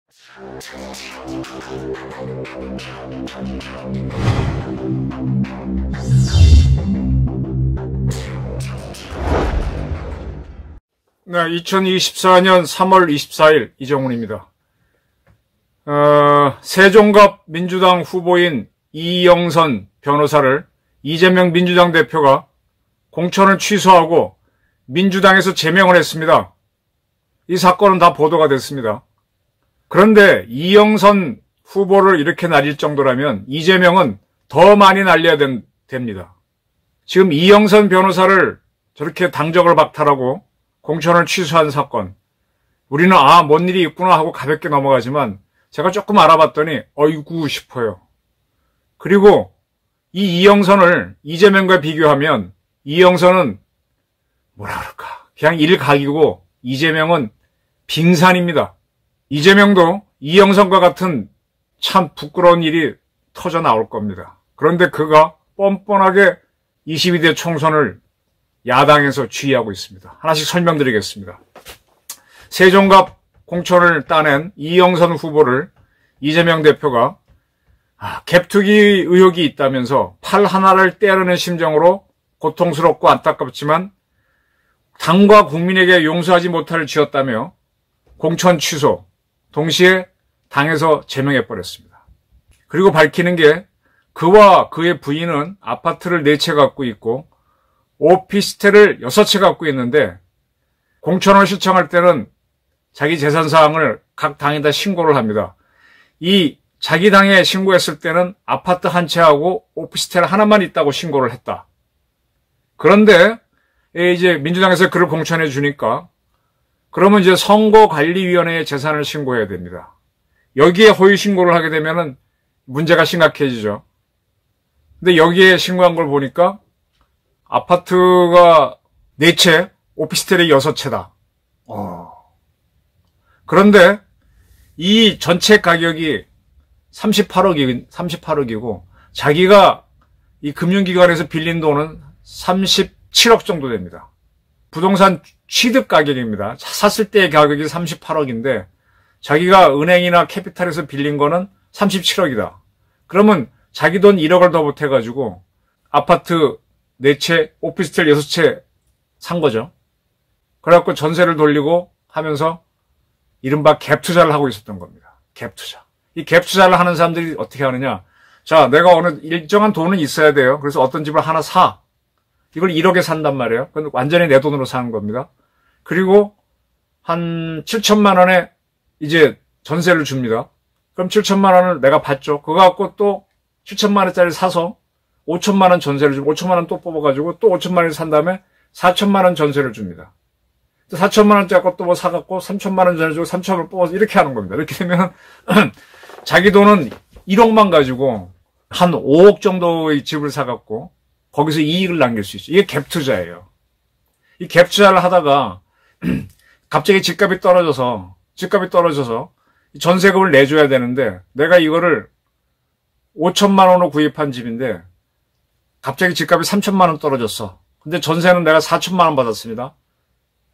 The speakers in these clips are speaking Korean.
네, 2024년 3월 24일 이정훈입니다. 세종갑 민주당 후보인 이영선 변호사를 이재명 민주당 대표가 공천을 취소하고 민주당에서 제명을 했습니다. 이 사건은 다 보도가 됐습니다. 그런데 이영선 후보를 이렇게 날릴 정도라면 이재명은 더 많이 날려야 됩니다. 지금 이영선 변호사를 저렇게 당적을 박탈하고 공천을 취소한 사건, 우리는 뭔 일이 있구나 하고 가볍게 넘어가지만 제가 조금 알아봤더니 어이구 싶어요. 그리고 이 이영선을 이재명과 비교하면 이영선은 뭐라 그럴까, 그냥 일각이고 이재명은 빙산입니다. 이재명도 이영선과 같은 참 부끄러운 일이 터져 나올 겁니다. 그런데 그가 뻔뻔하게 22대 총선을 야당에서 지휘하고 있습니다. 하나씩 설명드리겠습니다. 세종갑 공천을 따낸 이영선 후보를 이재명 대표가 갭투기 의혹이 있다면서 팔 하나를 떼려는 심정으로 고통스럽고 안타깝지만 당과 국민에게 용서하지 못할 지었다며 공천 취소, 동시에 당에서 제명해버렸습니다. 그리고 밝히는 게 그와 그의 부인은 아파트를 4채 갖고 있고 오피스텔을 6채 갖고 있는데 공천을 신청할 때는 자기 재산사항을 각 당에다 신고를 합니다. 이 자기 당에 신고했을 때는 아파트 한 채하고 오피스텔 하나만 있다고 신고를 했다. 그런데 이제 민주당에서 그를 공천해 주니까 그러면 이제 선거관리위원회에 재산을 신고해야 됩니다. 여기에 허위 신고를 하게 되면은 문제가 심각해지죠. 근데 여기에 신고한 걸 보니까 아파트가 4채, 오피스텔이 6채다. 그런데 이 전체 가격이 38억이고 자기가 이 금융기관에서 빌린 돈은 37억 정도 됩니다. 부동산 취득 가격입니다. 샀을 때의 가격이 38억인데 자기가 은행이나 캐피탈에서 빌린 거는 37억이다. 그러면 자기 돈 1억을 더 보태가지고 아파트 4채, 오피스텔 6채 산 거죠. 그래갖고 전세를 돌리고 하면서 이른바 갭 투자를 하고 있었던 겁니다. 갭 투자. 이 갭 투자를 하는 사람들이 어떻게 하느냐. 자, 내가 어느 일정한 돈은 있어야 돼요. 그래서 어떤 집을 하나 사. 이걸 1억에 산단 말이에요. 그건 완전히 내 돈으로 사는 겁니다. 그리고 한 7천만 원에 이제 전세를 줍니다. 그럼 7천만 원을 내가 받죠. 그거 갖고 또 7천만 원짜리 사서 5천만 원 전세를 주고 5천만 원 또 뽑아가지고 또 5천만 원을 산 다음에 4천만 원 전세를 줍니다. 4천만 원짜리 것도 뭐 사갖고 3천만 원 전세 주고 3천만 원 뽑아서 이렇게 하는 겁니다. 이렇게 되면 자기 돈은 1억만 가지고 한 5억 정도의 집을 사갖고 거기서 이익을 남길 수 있죠. 이게 갭 투자예요. 이 갭 투자를 하다가 갑자기 집값이 떨어져서 전세금을 내줘야 되는데 내가 이거를 5천만 원으로 구입한 집인데 갑자기 집값이 3천만 원 떨어졌어. 근데 전세는 내가 4천만 원 받았습니다.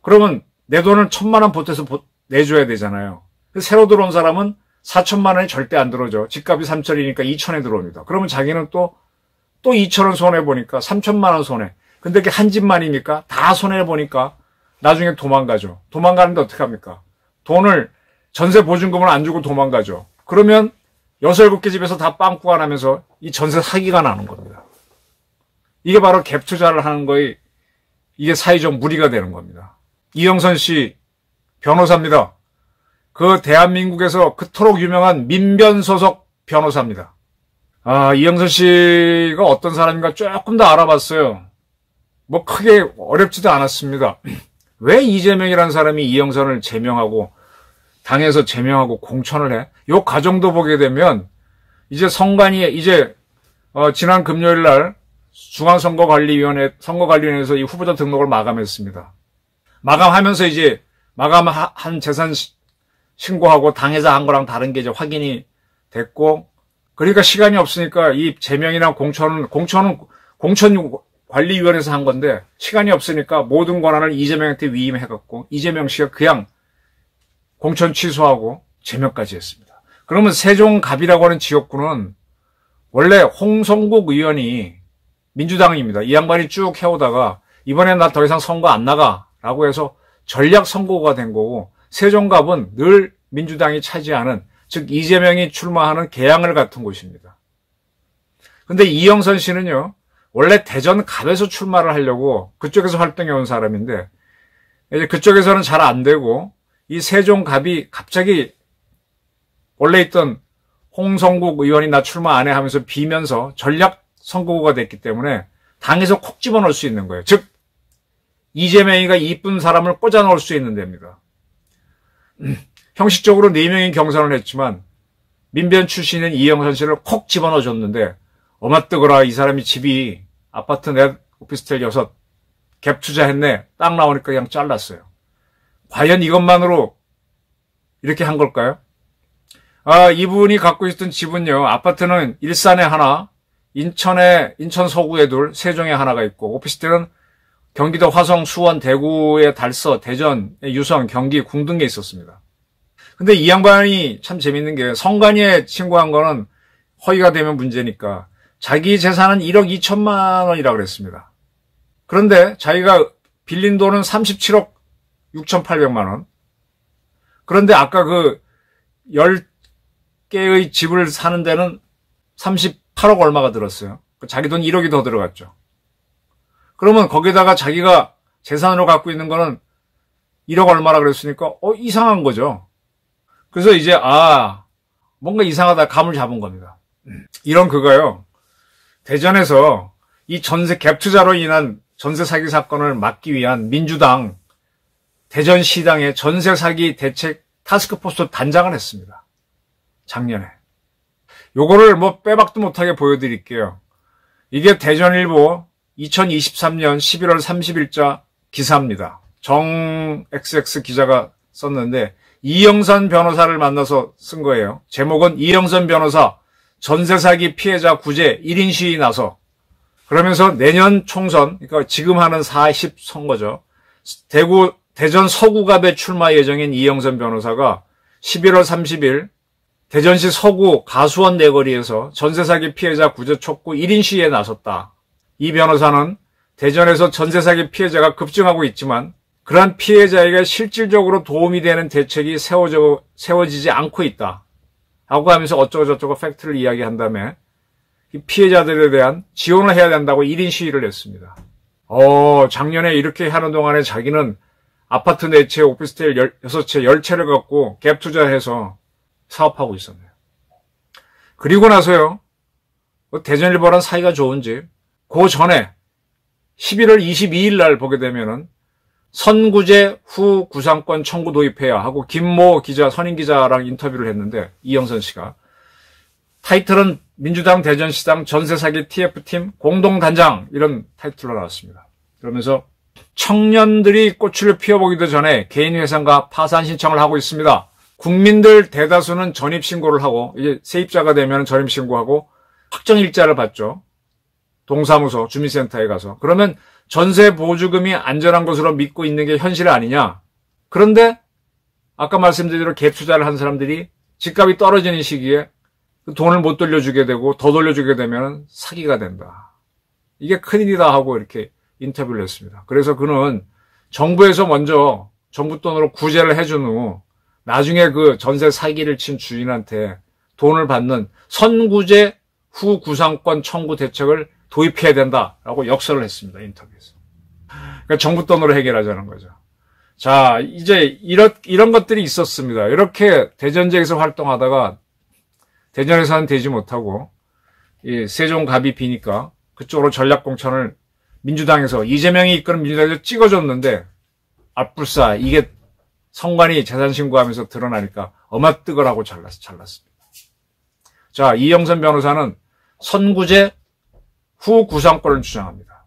그러면 내 돈을 1천만 원 보태서 내줘야 되잖아요. 새로 들어온 사람은 4천만 원이 절대 안 들어오죠. 집값이 3천이니까 2천에 들어옵니다. 그러면 자기는 또 2천 원 손해보니까 3천만 원 손해. 근데 이게 한 집만이니까 다 손해보니까 나중에 도망가죠. 도망가는데 어떻게 합니까? 돈을 전세 보증금을 안 주고 도망가죠. 그러면 6, 7개 집에서 다 빵꾸가 나면서 이 전세 사기가 나는 겁니다. 이게 바로 갭 투자를 하는 거에 이게 사회적 무리가 되는 겁니다. 이영선 씨 변호사입니다. 그 대한민국에서 그토록 유명한 민변 소속 변호사입니다. 이영선 씨가 어떤 사람인가 조금 더 알아봤어요. 뭐 크게 어렵지도 않았습니다. 왜 이재명이라는 사람이 이영선을 제명하고 당에서 제명하고 공천을 해? 요 과정도 보게 되면 이제 지난 금요일 날 선거관리위원회에서 이 후보자 등록을 마감했습니다. 마감하면서 이제 마감한 재산 신고하고 당에서 한 거랑 다른 게 이제 확인이 됐고, 그러니까 시간이 없으니까 이 제명이나 공천은 공천관리위원회에서 한 건데 시간이 없으니까 모든 권한을 이재명한테 위임해갖고 이재명 씨가 그냥 공천 취소하고 제명까지 했습니다. 그러면 세종갑이라고 하는 지역구는 원래 홍성국 의원이 민주당입니다. 이 양반이 쭉 해오다가 이번엔 나 더 이상 선거 안 나가 라고 해서 전략 선거가 된 거고, 세종갑은 늘 민주당이 차지하는, 즉 이재명이 출마하는 개항을 같은 곳입니다. 근데 이영선 씨는요, 원래 대전갑에서 출마를 하려고 그쪽에서 활동해 온 사람인데, 이제 그쪽에서는 잘 안 되고, 이 세종갑이 갑자기 원래 있던 홍성국 의원이 나 출마 안 해 하면서 비면서 전략 선거구가 됐기 때문에 당에서 콕 집어넣을 수 있는 거예요. 즉 이재명이가 이쁜 사람을 꽂아 넣을 수 있는 데입니다. 형식적으로 4명이 경선을 했지만 민변 출신인 이영선 씨를 콕 집어넣어 줬는데, 어마 뜨거라, 이 사람이 집이 아파트 넷, 오피스텔 6, 갭 투자했네, 딱 나오니까 그냥 잘랐어요. 과연 이것만으로 이렇게 한 걸까요? 이분이 갖고 있던 집은요, 아파트는 일산에 하나, 인천 서구에 둘, 세종에 하나가 있고, 오피스텔은 경기도 화성, 수원, 대구의 달서, 대전의 유성, 경기, 궁등에 있었습니다. 근데 이 양반이 참 재밌는 게, 성관위에 신고한 거는 허위가 되면 문제니까 자기 재산은 1억 2천만 원이라고 그랬습니다. 그런데 자기가 빌린 돈은 37억 6,800만 원. 그런데 아까 그 10개의 집을 사는 데는 38억 얼마가 들었어요. 자기 돈 1억이 더 들어갔죠. 그러면 거기다가 자기가 재산으로 갖고 있는 거는 1억 얼마라 그랬으니까 이상한 거죠. 그래서 이제 뭔가 이상하다, 감을 잡은 겁니다. 이런 그거요, 대전에서 이 전세 갭 투자로 인한 전세 사기 사건을 막기 위한 민주당 대전시당의 전세 사기 대책 타스크포스 단장을 했습니다. 작년에. 요거를 빼박도 못하게 보여드릴게요. 이게 대전일보 2023년 11월 30일자 기사입니다. 정XX 기자가 썼는데, 이영선 변호사를 만나서 쓴 거예요. 제목은 이영선 변호사 전세 사기 피해자 구제 1인 시위 나서. 그러면서 내년 총선, 그러니까 지금 하는 40 선거죠. 대전 서구갑에 출마 예정인 이영선 변호사가 11월 30일 대전시 서구 가수원 내거리에서 전세 사기 피해자 구제 촉구 1인 시위에 나섰다. 이 변호사는 대전에서 전세 사기 피해자가 급증하고 있지만 그러한 피해자에게 실질적으로 도움이 되는 대책이 세워지지 않고 있다 하고 하면서 어쩌고저쩌고 팩트를 이야기한 다음에 이 피해자들에 대한 지원을 해야 된다고 1인 시위를 했습니다. 작년에 이렇게 하는 동안에 자기는 아파트 4채, 오피스텔 6채, 10채를 갖고 갭 투자해서 사업하고 있었네요. 그리고 나서요, 대전일보랑 사이가 좋은지 그 전에 11월 22일 날 보게 되면은 선구제 후 구상권 청구 도입해야 하고 김모 기자, 선임 기자랑 인터뷰를 했는데, 이영선 씨가 타이틀은 민주당 대전시당 전세사기 TF팀 공동단장, 이런 타이틀로 나왔습니다. 그러면서 청년들이 꽃을 피워보기도 전에 개인회생과 파산 신청을 하고 있습니다. 국민들 대다수는 전입신고를 하고, 이제 세입자가 되면 전입신고하고 확정일자를 받죠. 동사무소, 주민센터에 가서. 그러면 전세 보조금이 안전한 것으로 믿고 있는 게 현실 아니냐. 그런데 아까 말씀드린 대로 갭 투자를 한 사람들이 집값이 떨어지는 시기에 돈을 못 돌려주게 되고 더 돌려주게 되면 사기가 된다. 이게 큰일이다 하고 이렇게 인터뷰를 했습니다. 그래서 그는 정부에서 먼저 정부 돈으로 구제를 해준 후 나중에 그 전세 사기를 친 주인한테 돈을 받는 선구제 후 구상권 청구 대책을 도입해야 된다라고 역설을 했습니다. 인터뷰에서. 그러니까 정부 돈으로 해결하자는 거죠. 자, 이제 이런 것들이 있었습니다. 이렇게 대전지역에서 활동하다가 대전에서는 되지 못하고 이 세종갑이 비니까 그쪽으로 전략공천을 민주당에서, 이재명이 이끄는 민주당에서 찍어줬는데 앞불싸 이게 성관이 재산신고하면서 드러나니까 어마뜨거라고 잘랐습니다. 자, 이영선 변호사는 선구제 후 구상권을 주장합니다.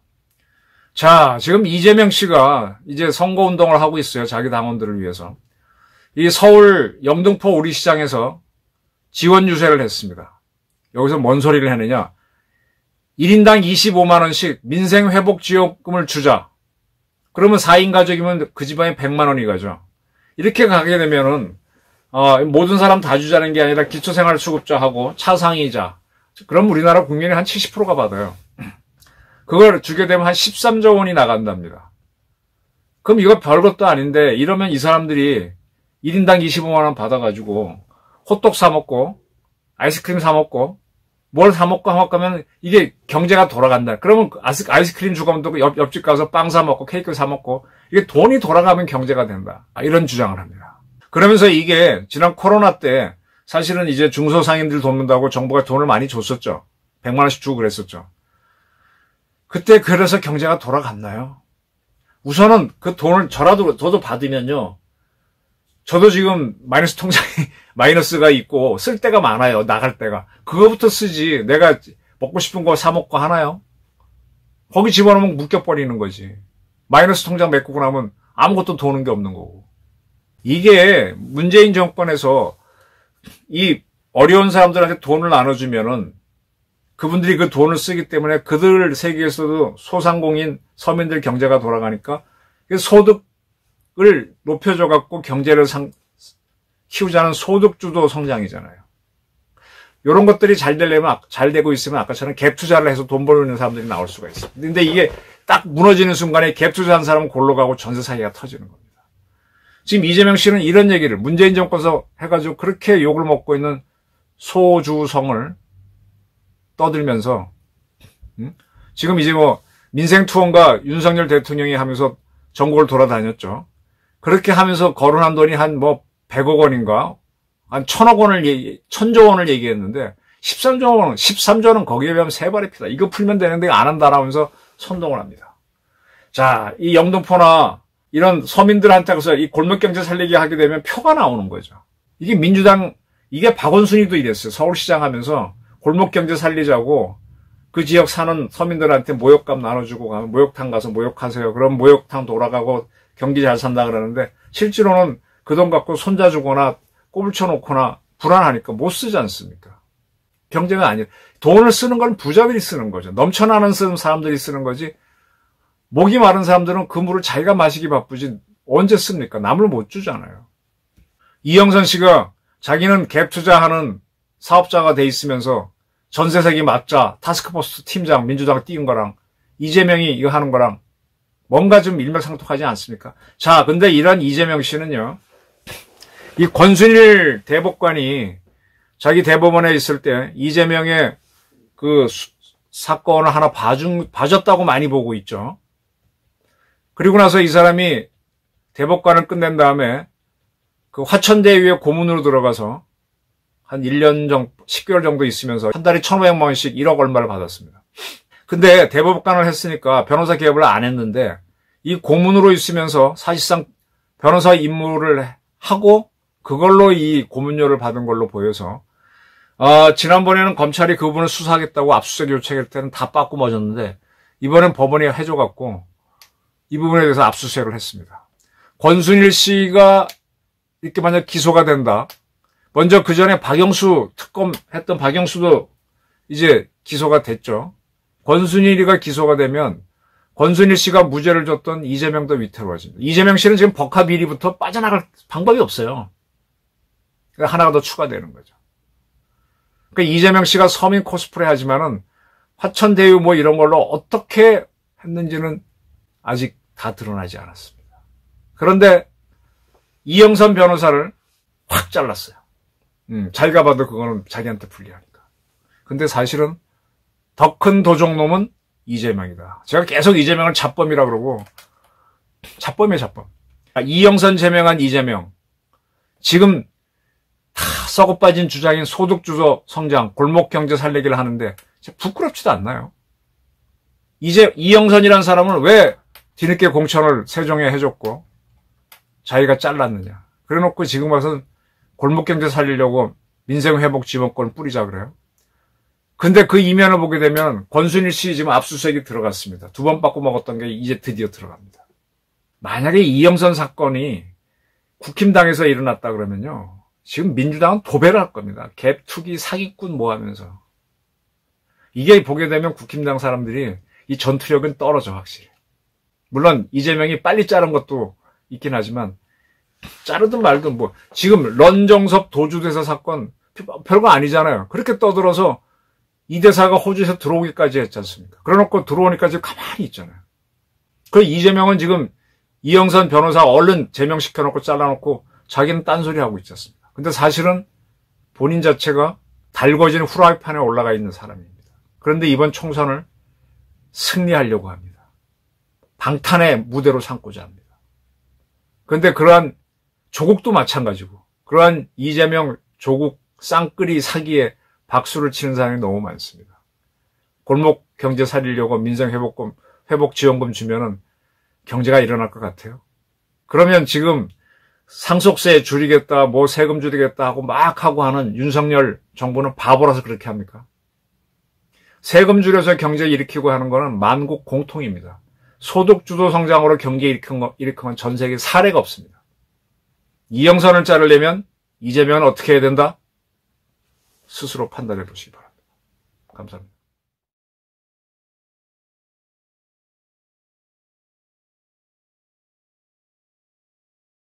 자, 지금 이재명 씨가 이제 선거운동을 하고 있어요. 자기 당원들을 위해서. 이 서울 영등포 우리시장에서 지원 유세를 했습니다. 여기서 뭔 소리를 하느냐. 1인당 25만 원씩 민생회복지원금을 주자. 그러면 4인 가족이면 그 집안에 100만 원이 가죠. 이렇게 가게 되면은 모든 사람 다 주자는 게 아니라 기초생활수급자하고 차상위자. 그럼 우리나라 국민의 한 70%가 받아요. 그걸 주게 되면 한 13조 원이 나간답니다. 그럼 이거 별것도 아닌데 이러면 이 사람들이 1인당 25만 원 받아가지고 호떡 사 먹고 아이스크림 사 먹고 뭘 사 먹고 하면 이게 경제가 돌아간다. 그러면 아이스크림 주감도 옆집 가서 빵 사 먹고 케이크 사 먹고 이게 돈이 돌아가면 경제가 된다. 이런 주장을 합니다. 그러면서 이게 지난 코로나 때 사실은 이제 중소상인들 돕는다고 정부가 돈을 많이 줬었죠. 100만 원씩 주고 그랬었죠. 그때 그래서 경제가 돌아갔나요? 우선은 그 돈을 저도 받으면요. 저도 지금 마이너스 통장에 마이너스가 있고 쓸 때가 많아요. 나갈 때가. 그거부터 쓰지. 내가 먹고 싶은 거 사 먹고 하나요? 거기 집어넣으면 묶여버리는 거지. 마이너스 통장 메꾸고 나면 아무것도 도는 게 없는 거고. 이게 문재인 정권에서 이 어려운 사람들한테 돈을 나눠주면은 그분들이 그 돈을 쓰기 때문에 그들 세계에서도 소상공인 서민들 경제가 돌아가니까 소득을 높여줘갖고 경제를 키우자는 소득주도 성장이잖아요. 이런 것들이 잘 되고 있으면 아까처럼 갭 투자를 해서 돈 벌는 사람들이 나올 수가 있습니다. 근데 이게 딱 무너지는 순간에 갭 투자한 사람은 골로 가고 전세 사기가 터지는 겁니다. 지금 이재명 씨는 이런 얘기를 문재인 정권에서 해가지고 그렇게 욕을 먹고 있는 소주성을 떠들면서 지금 이제 민생 투어인가 윤석열 대통령이 하면서 전국을 돌아다녔죠. 그렇게 하면서 거론한 돈이 한 100억 원인가 한 1000조 원을 얘기했는데 13조는 거기에 비하면 세 발의 피다. 이거 풀면 되는데 안 한다라면서 선동을 합니다. 자, 이 영등포나 이런 서민들한테 가서 이 골목경제 살리기 하게 되면 표가 나오는 거죠. 이게 민주당, 이게 박원순이도 이랬어요. 서울시장 하면서 골목경제 살리자고 그 지역 사는 서민들한테 모욕값 나눠주고 가면 목욕탕 가서 목욕하세요. 그럼 목욕탕 돌아가고 경기 잘 산다 그러는데 실제로는 그 돈 갖고 손자 주거나 꼽을 쳐놓거나 불안하니까 못 쓰지 않습니까? 경제가 아니에요. 돈을 쓰는 건 부자들이 쓰는 거죠. 넘쳐나는 사람들이 쓰는 거지. 목이 마른 사람들은 그 물을 자기가 마시기 바쁘지 언제 씁니까? 남을 못 주잖아요. 이영선 씨가 자기는 갭 투자하는 사업자가 돼 있으면서 전세세기 맞자 타스크포스 팀장 민주당 띄운 거랑 이재명이 이거 하는 거랑 뭔가 좀 일맥상통하지 않습니까? 자, 근데 이런 이재명 씨는요. 이 권순일 대법관이 자기 대법원에 있을 때 이재명의 그 사건을 하나 봐줬다고 많이 보고 있죠. 그리고 나서 이 사람이 대법관을 끝낸 다음에 그 화천대유의 고문으로 들어가서 한 1년 정도, 10개월 정도 있으면서 한 달에 1,500만 원씩 1억 얼마를 받았습니다. 근데 대법관을 했으니까 변호사 개업을 안 했는데 이 고문으로 있으면서 사실상 변호사 임무를 하고 그걸로 이 고문료를 받은 걸로 보여서 지난번에는 검찰이 그분을 수사하겠다고 압수수색 요청할 때는 다 빠꾸 맞았는데 이번엔 법원이 해줘갖고 이 부분에 대해서 압수수색을 했습니다. 권순일 씨가 이렇게 만약 기소가 된다. 먼저 그 전에 박영수 특검 했던 박영수도 이제 기소가 됐죠. 권순일이가 기소가 되면 권순일 씨가 무죄를 줬던 이재명도 위태로워집니다. 이재명 씨는 지금 법화 비리부터 빠져나갈 방법이 없어요. 하나가 더 추가되는 거죠. 그러니까 이재명 씨가 서민 코스프레 하지만은 화천대유 이런 걸로 어떻게 했는지는 아직 다 드러나지 않았습니다. 그런데 이영선 변호사를 확 잘랐어요. 자기가 봐도 그거는 자기한테 불리하니까. 근데 사실은 더 큰 도적놈은 이재명이다. 제가 계속 이재명을 잡범이라고 그러고 잡범이에요, 잡범. 이영선 제명한 이재명. 지금 다 썩어 빠진 주장인 소득주도 성장, 골목경제 살리기를 하는데 부끄럽지도 않나요? 이영선이라는 사람은 왜 뒤늦게 공천을 세종에 해줬고 자기가 잘랐느냐. 그래놓고 지금 와서 골목경제 살리려고 민생회복지원권 뿌리자 그래요. 근데 그 이면을 보게 되면 권순일 씨 지금 압수수색이 들어갔습니다. 2번 빠꾸 먹었던 게 이제 드디어 들어갑니다. 만약에 이영선 사건이 국힘당에서 일어났다 그러면요. 지금 민주당은 도배를 할 겁니다. 갭, 투기, 사기꾼 하면서. 이게 보게 되면 국힘당 사람들이 이 전투력은 떨어져 확실히. 물론 이재명이 빨리 자른 것도 있긴 하지만 자르든 말든 뭐 지금 런정섭 도주대사 사건 별거 아니잖아요. 그렇게 떠들어서 이 대사가 호주에서 들어오기까지 했지 않습니까? 그래놓고 들어오니까 지금 가만히 있잖아요. 그 이재명은 지금 이영선 변호사 얼른 제명시켜놓고 잘라놓고 자기는 딴소리 하고 있지 않습니까? 근데 사실은 본인 자체가 달궈진 후라이팬에 올라가 있는 사람입니다. 그런데 이번 총선을 승리하려고 합니다. 방탄의 무대로 삼고자 합니다. 그런데 그러한 조국도 마찬가지고 그러한 이재명 조국 쌍끌이 사기에 박수를 치는 사람이 너무 많습니다. 골목 경제 살리려고 민생회복금, 회복지원금 주면은 경제가 일어날 것 같아요. 그러면 지금 상속세 줄이겠다, 뭐 세금 줄이겠다 하고 막 하고 하는 윤석열 정부는 바보라서 그렇게 합니까? 세금 줄여서 경제 일으키고 하는 거는 만국 공통입니다. 소득 주도 성장으로 경제 일으킨 건 전 세계 사례가 없습니다. 이영선을 자르려면 이재명은 어떻게 해야 된다? 스스로 판단해 보시기 바랍니다. 감사합니다.